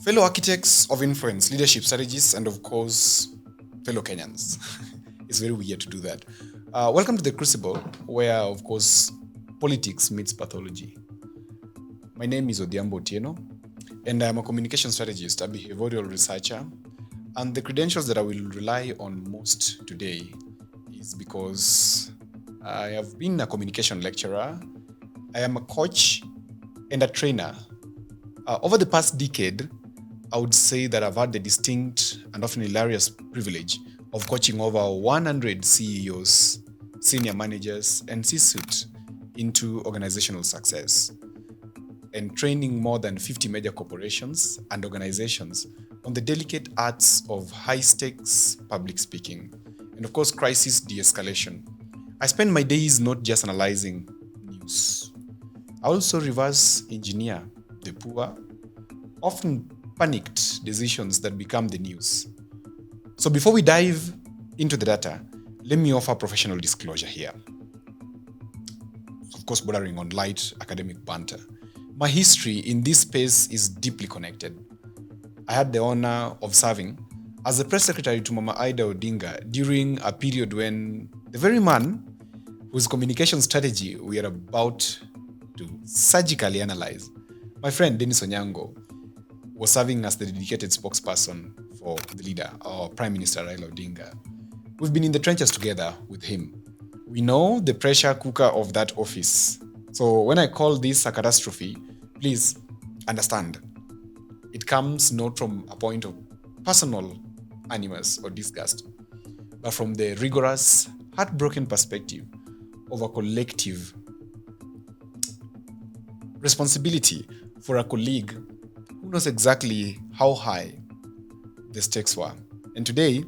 Fellow architects of influence, leadership strategists, and of course, fellow Kenyans. It's very weird to do that. Welcome to The Crucible, where, of course, politics meets pathology. My name is Otieno, and I'm a communication strategist, a behavioral researcher. And the credentials that I will rely on most today is because I have been a communication lecturer, I am a coach, and a trainer. Over the past decade, I would say that I've had the distinct and often hilarious privilege of coaching over 100 CEOs, senior managers, and C-suite into organizational success, and training more than 50 major corporations and organizations on the delicate arts of high-stakes public speaking, and of course, crisis de-escalation. I spend my days not just analyzing news. I also reverse engineer the poor, often panicked decisions that become the news. So before we dive into the data, let me offer professional disclosure here. Of course, bordering on light academic banter. My history in this space is deeply connected. I had the honor of serving as the press secretary to Mama Raila Odinga during a period when the very man whose communication strategy we are about to surgically analyze, my friend Dennis Onyango, was serving as the dedicated spokesperson for the leader, our Prime Minister Raila Odinga. We've been in the trenches together with him. We know the pressure cooker of that office. So when I call this a catastrophe, please understand. It comes not from a point of personal animus or disgust, but from the rigorous, heartbroken perspective of a collective responsibility for a colleague who knows exactly how high the stakes were. And today,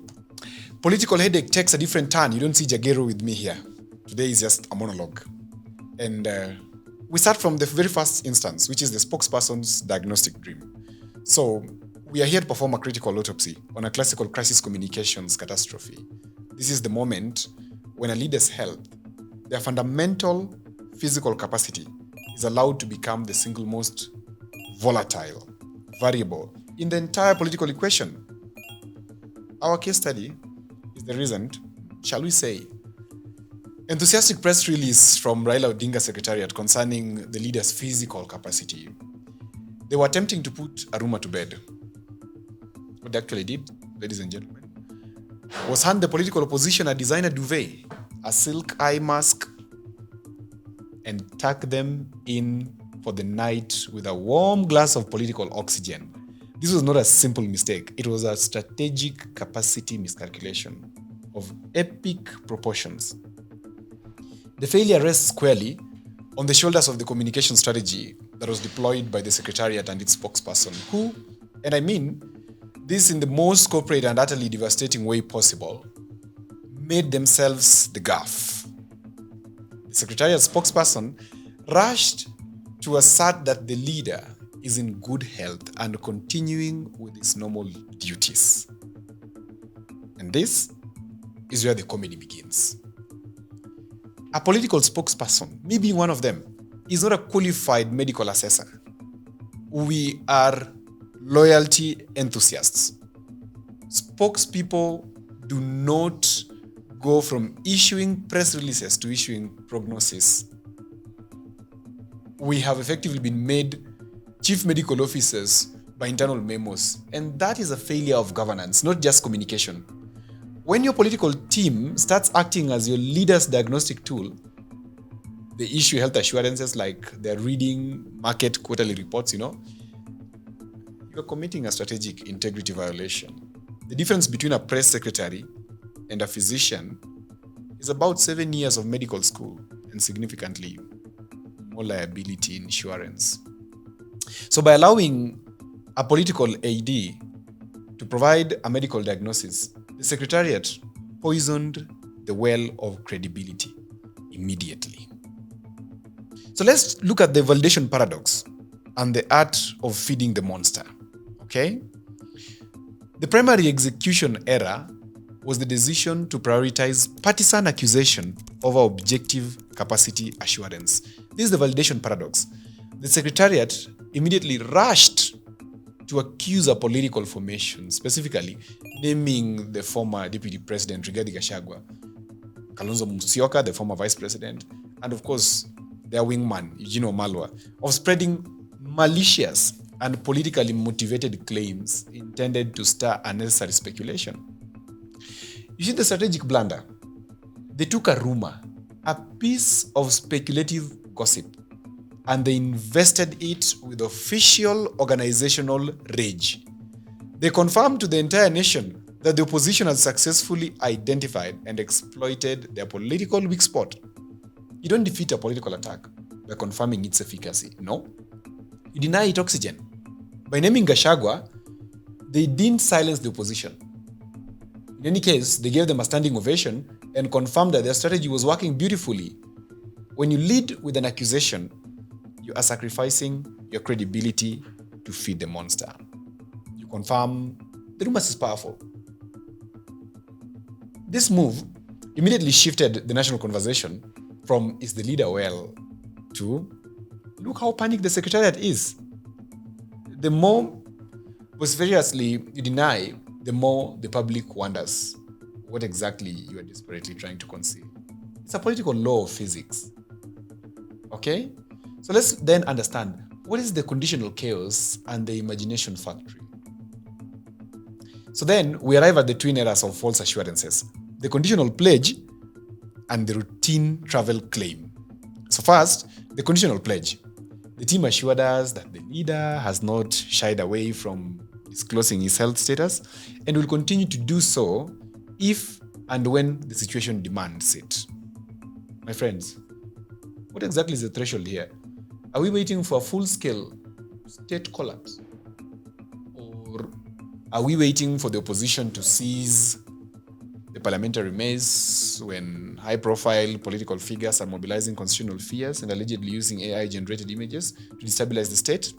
political headache takes a different turn. You don't see Jagero with me here. Today is just a monologue. And we start from the very first instance, which is the spokesperson's diagnostic dream. So we are here to perform a critical autopsy on a classical crisis communications catastrophe. This is the moment when a leader's health, their fundamental physical capacity, is allowed to become the single most volatile variable in the entire political equation. Our case study is the recent, shall we say, enthusiastic press release from Raila Odinga Secretariat concerning the leader's physical capacity. They were attempting to put a rumor to bed. What they actually did, ladies and gentlemen, was hand the political opposition a designer duvet, a silk eye mask, and tuck them in for the night with a warm glass of political oxygen. This was not a simple mistake. It was a strategic capacity miscalculation of epic proportions. The failure rests squarely on the shoulders of the communication strategy that was deployed by the Secretariat and its spokesperson, who, and I mean this in the most corporate and utterly devastating way possible, made themselves the gaffe. The Secretariat spokesperson rushed to assert that the leader is in good health and continuing with his normal duties. And this is where the comedy begins. A political spokesperson, maybe one of them, is not a qualified medical assessor. We are loyalty enthusiasts. Spokespeople do not go from issuing press releases to issuing prognosis. We have effectively been made chief medical officers by internal memos, and that is a failure of governance, not just communication. When your political team starts acting as your leader's diagnostic tool, they issue health assurances like they're reading market quarterly reports, you're committing a strategic integrity violation. The difference between a press secretary and a physician is about 7 years of medical school and significantly more liability insurance. So by allowing a political AD to provide a medical diagnosis, the Secretariat poisoned the well of credibility immediately. So let's look at the validation paradox and the art of feeding the monster, okay? The primary execution error was the decision to prioritize partisan accusation over objective capacity assurance. This is the validation paradox. The Secretariat immediately rushed to accuse a political formation, specifically naming the former Deputy President Rigathi Gachagua, Kalonzo Musyoka, the former Vice President, and of course, their wingman, Eugene Wamalwa, of spreading malicious and politically motivated claims intended to stir unnecessary speculation. You see the strategic blunder? They took a rumor, a piece of speculative gossip, and they invested it with official organizational rage. They confirmed to the entire nation that the opposition had successfully identified and exploited their political weak spot. You don't defeat a political attack by confirming its efficacy. No. You deny it oxygen. By naming Gachagua, they didn't silence the opposition. In any case, they gave them a standing ovation and confirmed that their strategy was working beautifully. When you lead with an accusation, you are sacrificing your credibility to feed the monster. You confirm the rumors is powerful. This move immediately shifted the national conversation from "is the leader well" to "look how panicked the secretariat is." The more vociferously you deny, the more the public wonders what exactly you are desperately trying to conceal. It's a political law of physics. Okay? So let's then understand what is the conditional chaos and the imagination factory. So then we arrive at the twin errors of false assurances: the conditional pledge and the routine travel claim. So first, the conditional pledge. The team assured us that the leader has not shied away from disclosing his health status and will continue to do so if and when the situation demands it. My friends, what exactly is the threshold here? Are we waiting for a full-scale state collapse? Or are we waiting for the opposition to seize the parliamentary maze when high-profile political figures are mobilizing constitutional fears and allegedly using AI-generated images to destabilize the state?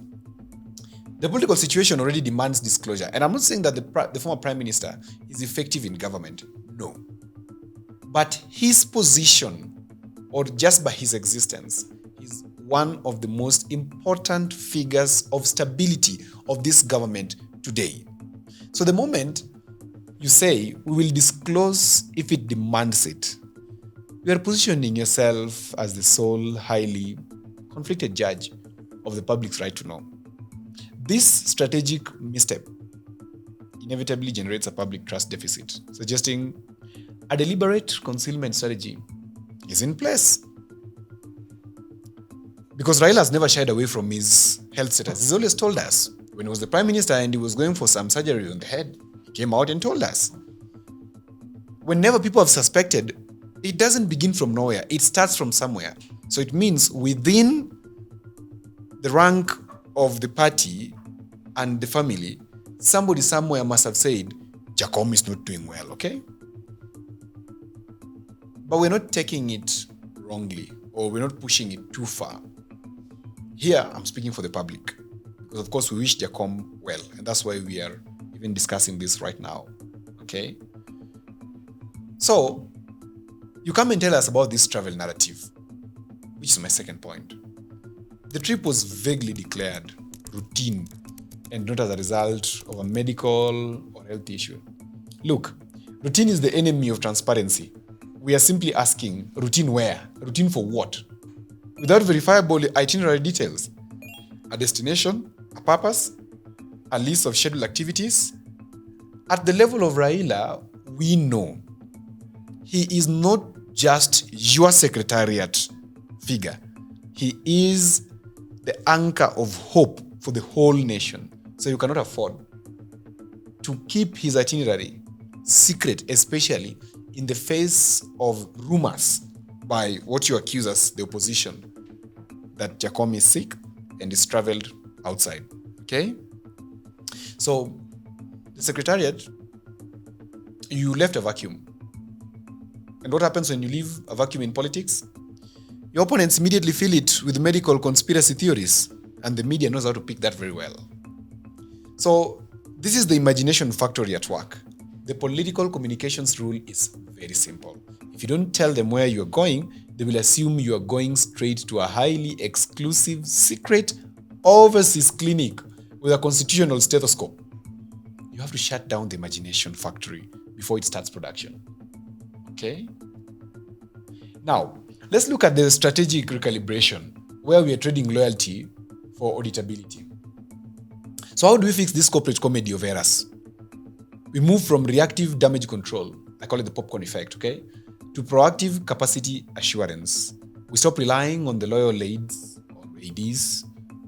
The political situation already demands disclosure. And I'm not saying that the former prime minister is effective in government. No. But his position, or just by his existence, is one of the most important figures of stability of this government today. So the moment you say, "we will disclose if it demands it," you are positioning yourself as the sole highly conflicted judge of the public's right to know. This strategic misstep inevitably generates a public trust deficit, suggesting a deliberate concealment strategy is in place. Because Raila has never shied away from his health status. He's always told us. When he was the prime minister and he was going for some surgery on the head, he came out and told us. Whenever people have suspected, it doesn't begin from nowhere. It starts from somewhere. So it means within the rank of the party and the family, somebody somewhere must have said, Jacom is not doing well, okay? But we're not taking it wrongly, or we're not pushing it too far. Here, I'm speaking for the public, because of course we wish Jacom well, and that's why we are even discussing this right now, okay? So, you come and tell us about this travel narrative, which is my second point. The trip was vaguely declared routine and not as a result of a medical or health issue. Look, routine is the enemy of transparency. We are simply asking, routine where? Routine for what? Without verifiable itinerary details. A destination, a purpose, a list of scheduled activities. At the level of Raila, we know he is not just your secretariat figure. He is the anchor of hope for the whole nation. So you cannot afford to keep his itinerary secret, especially in the face of rumors by what you accuse us, the opposition, that Jacom is sick and is traveled outside. Okay? So the secretariat, you left a vacuum. And what happens when you leave a vacuum in politics? Your opponents immediately fill it with medical conspiracy theories, and the media knows how to pick that very well. So this is the imagination factory at work. The political communications rule is very simple. If you don't tell them where you're going, they will assume you are going straight to a highly exclusive, secret, overseas clinic with a constitutional stethoscope, you have to shut down the imagination factory before it starts production. Okay? Now, let's look at the strategic recalibration, where we are trading loyalty for auditability. So how do we fix this corporate comedy of errors? We move from reactive damage control, I call it the popcorn effect, okay, to proactive capacity assurance. We stop relying on the loyal aides or ADs,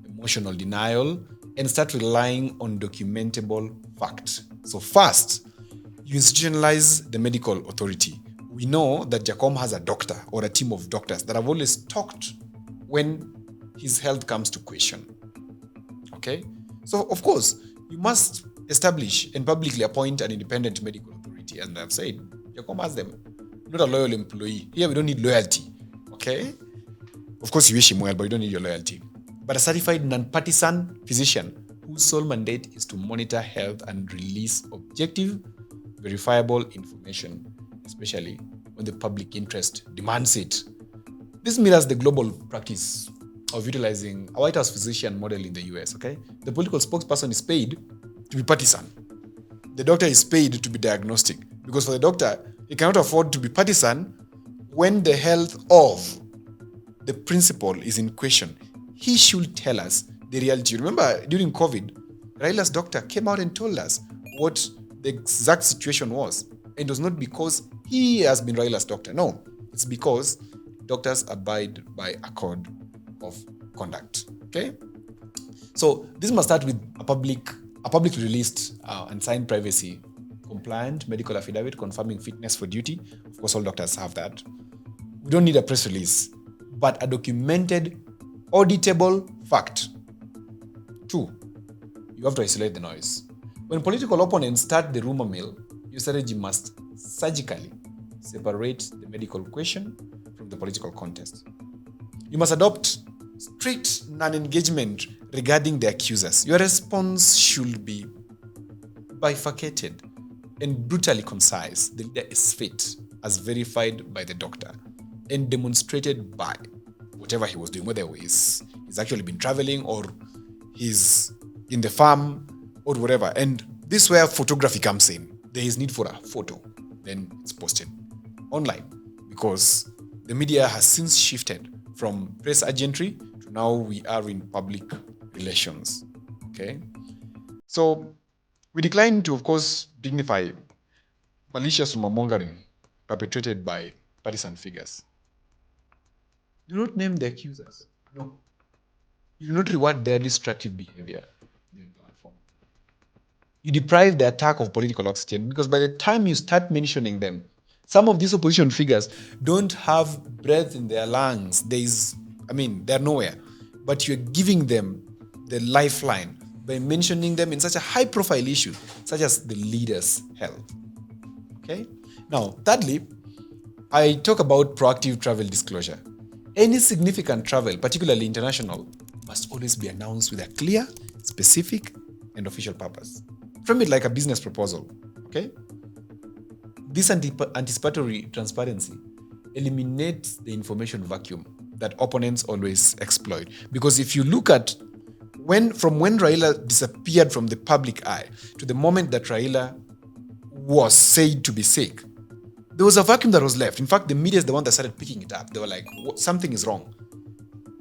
emotional denial, and start relying on documentable fact. So first, you institutionalize the medical authority. We know that Jacom has a doctor or a team of doctors that have always talked when his health comes to question. Okay? So, of course, you must establish and publicly appoint an independent medical authority. And I've said, Jacom has them. Not a loyal employee. Here, we don't need loyalty. Okay? Of course, you wish him well, but you don't need your loyalty. But a certified non-partisan physician whose sole mandate is to monitor health and release objective, verifiable information, especially when the public interest demands it. This mirrors the global practice of utilizing a White House physician model in the US, okay? The political spokesperson is paid to be partisan. The doctor is paid to be diagnostic, because for the doctor, he cannot afford to be partisan when the health of the principal is in question. He should tell us the reality. Remember, during COVID, Raila's doctor came out and told us what the exact situation was. And it was not because he has been Raila's doctor. No, it's because doctors abide by a code of conduct. Okay? So this must start with a publicly released and signed privacy compliant medical affidavit confirming fitness for duty. Of course, all doctors have that. We don't need a press release, but a documented, auditable fact. 2, you have to isolate the noise. When political opponents start the rumor mill, your strategy must surgically separate the medical question from the political contest. You must adopt strict non-engagement regarding the accusers. Your response should be bifurcated and brutally concise. The leader is fit, as verified by the doctor, and demonstrated by whatever he was doing, whether he's actually been traveling or he's in the farm or whatever. And this is where photography comes in. There is need for a photo. Then it's posted online, because the media has since shifted from press agentry to now we are in public relations. Okay? So we decline to, of course, dignify malicious rumor-mongering perpetrated by partisan figures. Do not name the accusers. No. You do not reward their destructive behavior. You deprive the attack of political oxygen, because by the time you start mentioning them, some of these opposition figures don't have breath in their lungs. They're nowhere. But you're giving them the lifeline by mentioning them in such a high-profile issue, such as the leader's health. Okay? Now, thirdly, I talk about proactive travel disclosure. Any significant travel, particularly international, must always be announced with a clear, specific, and official purpose. Frame it like a business proposal. Okay? This anticipatory transparency eliminates the information vacuum that opponents always exploit. Because if you look at from when Raila disappeared from the public eye to the moment that Raila was said to be sick, there was a vacuum that was left. In fact, the media is the one that started picking it up. They were like, something is wrong.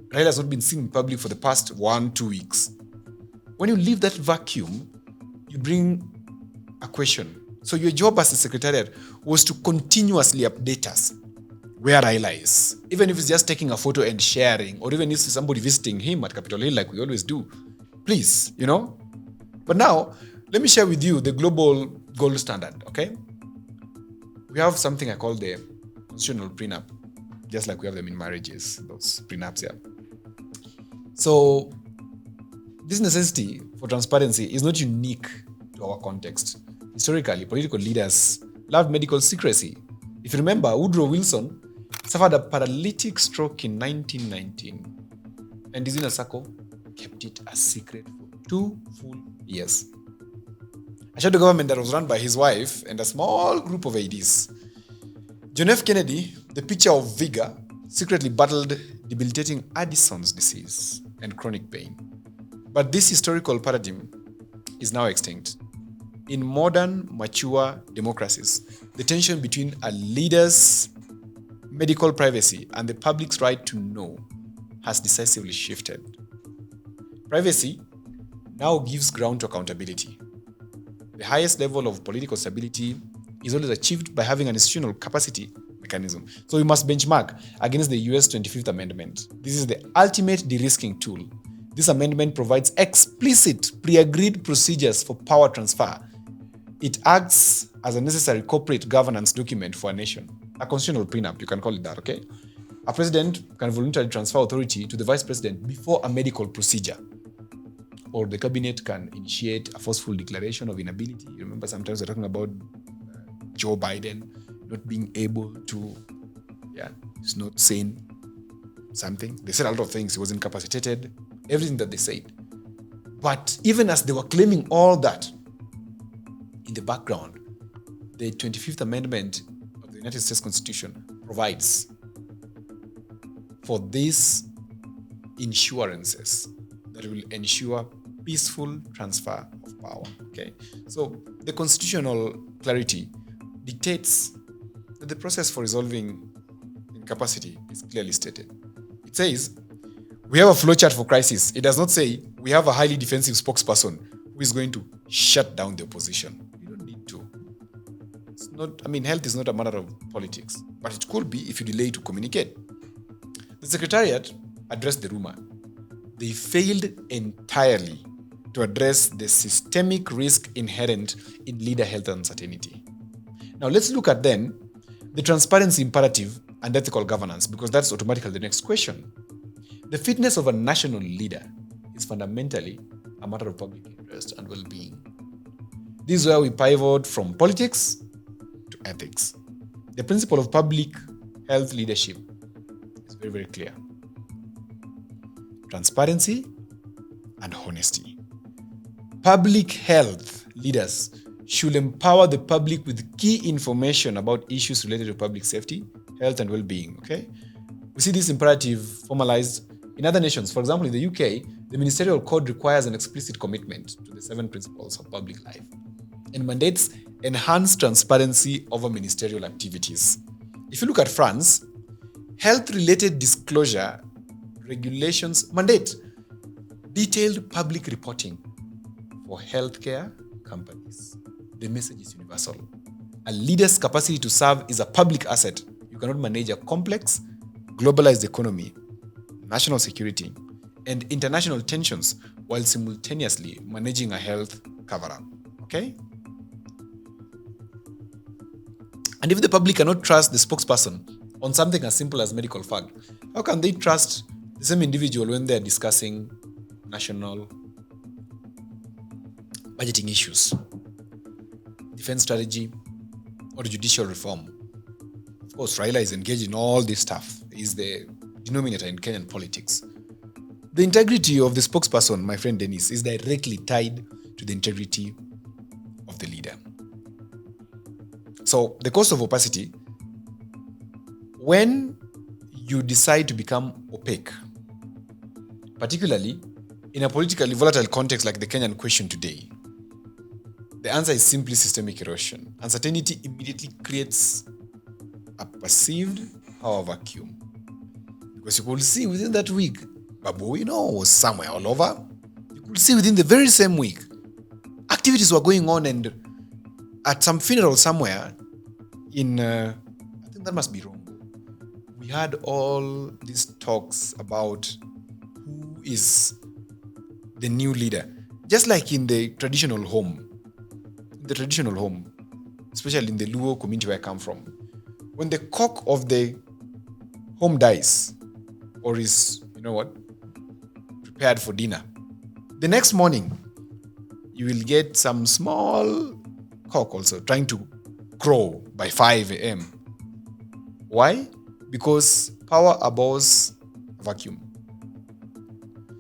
Raila has not been seen in public for the past 1-2 weeks. When you leave that vacuum, you bring a question. So your job as a secretariat was to continuously update us where Raila is. Even if it's just taking a photo and sharing, or even if it's somebody visiting him at Capitol Hill like we always do. Please, But now, let me share with you the global gold standard, okay? We have something I call the constitutional prenup, just like we have them in marriages, those prenups, yeah. So, this necessity for transparency is not unique to our context. Historically, political leaders loved medical secrecy. If you remember, Woodrow Wilson suffered a paralytic stroke in 1919, and Dizina Sacco kept it a secret for 2 full years. A shadow government that was run by his wife and a small group of ADs. John F. Kennedy, the picture of vigor, secretly battled debilitating Addison's disease and chronic pain. But this historical paradigm is now extinct. In modern, mature democracies, the tension between a leader's medical privacy and the public's right to know has decisively shifted. Privacy now gives ground to accountability. The highest level of political stability is always achieved by having an institutional capacity mechanism. So we must benchmark against the US 25th Amendment. This is the ultimate de-risking tool. This amendment provides explicit pre-agreed procedures for power transfer. It acts as a necessary corporate governance document for a nation. A constitutional prenup, you can call it that, okay? A president can voluntarily transfer authority to the vice president before a medical procedure. Or the cabinet can initiate a forceful declaration of inability. You remember sometimes we're talking about Joe Biden not being able to, he's not saying something. They said a lot of things. He was incapacitated, everything that they said. But even as they were claiming all that, in the background, the 25th Amendment of the United States Constitution provides for these insurances that will ensure peaceful transfer of power. Okay, so the constitutional clarity dictates that the process for resolving incapacity is clearly stated. It says we have a flowchart for crisis. It does not say we have a highly defensive spokesperson who is going to shut down the opposition. You don't need to. It's not. Health is not a matter of politics, but it could be if you delay to communicate. The Secretariat addressed the rumor. They failed entirely to address the systemic risk inherent in leader health uncertainty. Now let's look at then the transparency imperative and ethical governance, because that's automatically the next question. The fitness of a national leader is fundamentally a matter of public interest and well-being. This is where we pivot from politics to ethics. The principle of public health leadership is very, very clear. Transparency and honesty. Public health leaders should empower the public with key information about issues related to public safety, health, and well-being. Okay, we see this imperative formalized in other nations. For example, in the UK, the Ministerial Code requires an explicit commitment to the 7 principles of public life and mandates enhanced transparency over ministerial activities. If you look at France, health-related disclosure regulations mandate detailed public reporting for healthcare companies. The message is universal. A leader's capacity to serve is a public asset. You cannot manage a complex, globalized economy, national security, and international tensions while simultaneously managing a health cover-up. Okay? And if the public cannot trust the spokesperson on something as simple as medical fact, how can they trust the same individual when they're discussing national budgeting issues, defense strategy, or judicial reform? Of course, Raila is engaged in all this stuff. He's the denominator in Kenyan politics. The integrity of the spokesperson, my friend Dennis, is directly tied to the integrity of the leader. So, the cost of opacity, when you decide to become opaque, particularly in a politically volatile context like the Kenyan question today, the answer is simply systemic erosion. Uncertainty immediately creates a perceived power vacuum. Because you could see within that week, Babu, was somewhere all over. You could see within the very same week, activities were going on, and at some funeral somewhere in, I think that must be wrong. We had all these talks about who is the new leader. Just like in the traditional home, especially in the Luo community where I come from, when the cock of the home dies or is, prepared for dinner, the next morning you will get some small cock also trying to crow by 5 a.m. Why? Because power abhors vacuum.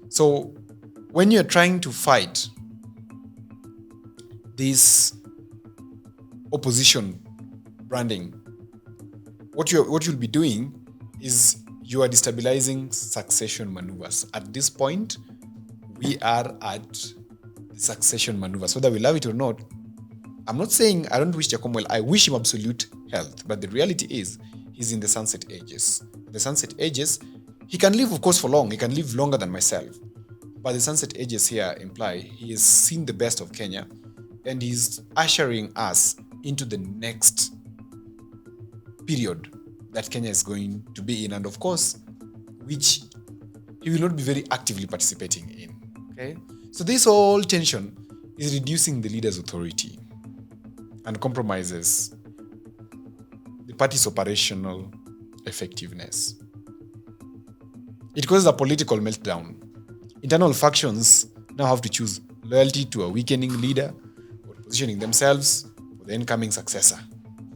So when you're trying to fight this opposition branding, what you'll be doing is you are destabilizing succession maneuvers. At this point, we are at the succession maneuvers, whether we love it or not. I'm not saying I don't wish Jacob well. I wish him absolute health. But the reality is, he's in the sunset ages. The sunset ages, he can live, of course, for long. He can live longer than myself. But the sunset ages here imply he has seen the best of Kenya and he's ushering us into the next period that Kenya is going to be in. And of course, which he will not be very actively participating in. Okay? So this whole tension is reducing the leader's authority and compromises the party's operational effectiveness. It causes a political meltdown. Internal factions now have to choose loyalty to a weakening leader or positioning themselves for the incoming successor.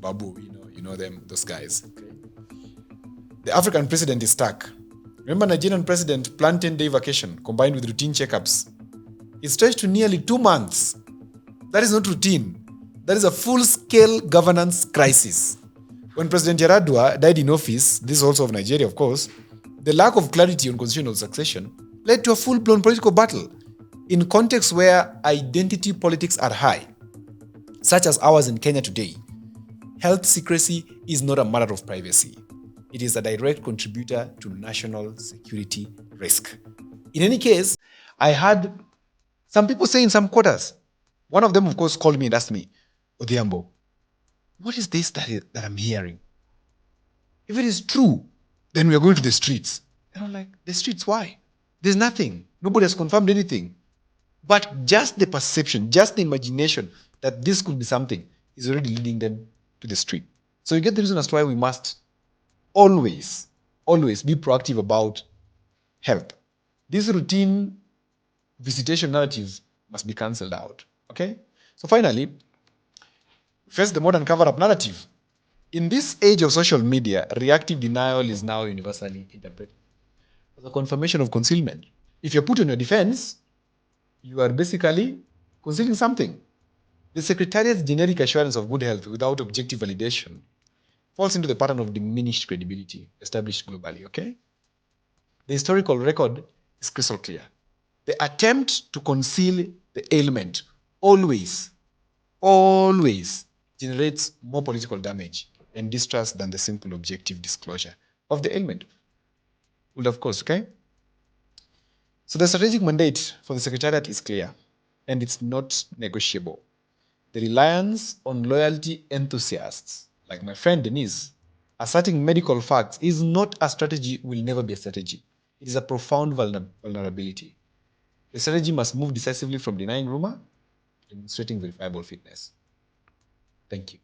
Babu, you know them, those guys. Okay? The African president is stuck. Remember, Nigerian president planned 10-day vacation combined with routine checkups. It stretched to nearly 2 months. That is not routine. That is a full-scale governance crisis. When President Yaradua died in office, this is also of Nigeria, of course, the lack of clarity on constitutional succession led to a full-blown political battle in contexts where identity politics are high, such as ours in Kenya today. Health secrecy is not a matter of privacy. It is a direct contributor to national security risk. In any case, I had some people say in some quarters, one of them, of course, called me and asked me, Odhiambo, what is this that I'm hearing? If it is true, then we are going to the streets. And I'm like, the streets, why? There's nothing. Nobody has confirmed anything. But just the perception, just the imagination that this could be something is already leading them to the street. So you get the reason as to why we must always be proactive about health. This routine visitation narrative must be cancelled out. Okay? So finally, face the modern cover-up narrative. In this age of social media, reactive denial is now universally interpreted as a confirmation of concealment. If you're put on your defense, you are basically concealing something. The Secretariat's generic assurance of good health without objective validation falls into the pattern of diminished credibility established globally, okay? The historical record is crystal clear. The attempt to conceal the ailment always generates more political damage and distrust than the simple objective disclosure of the ailment. Well, of course, okay? So the strategic mandate for the Secretariat is clear, and it's not negotiable. The reliance on loyalty enthusiasts, like my friend Denise, asserting medical facts is not a strategy, will never be a strategy. It is a profound vulnerability. The strategy must move decisively from denying rumor to demonstrating verifiable fitness. Thank you.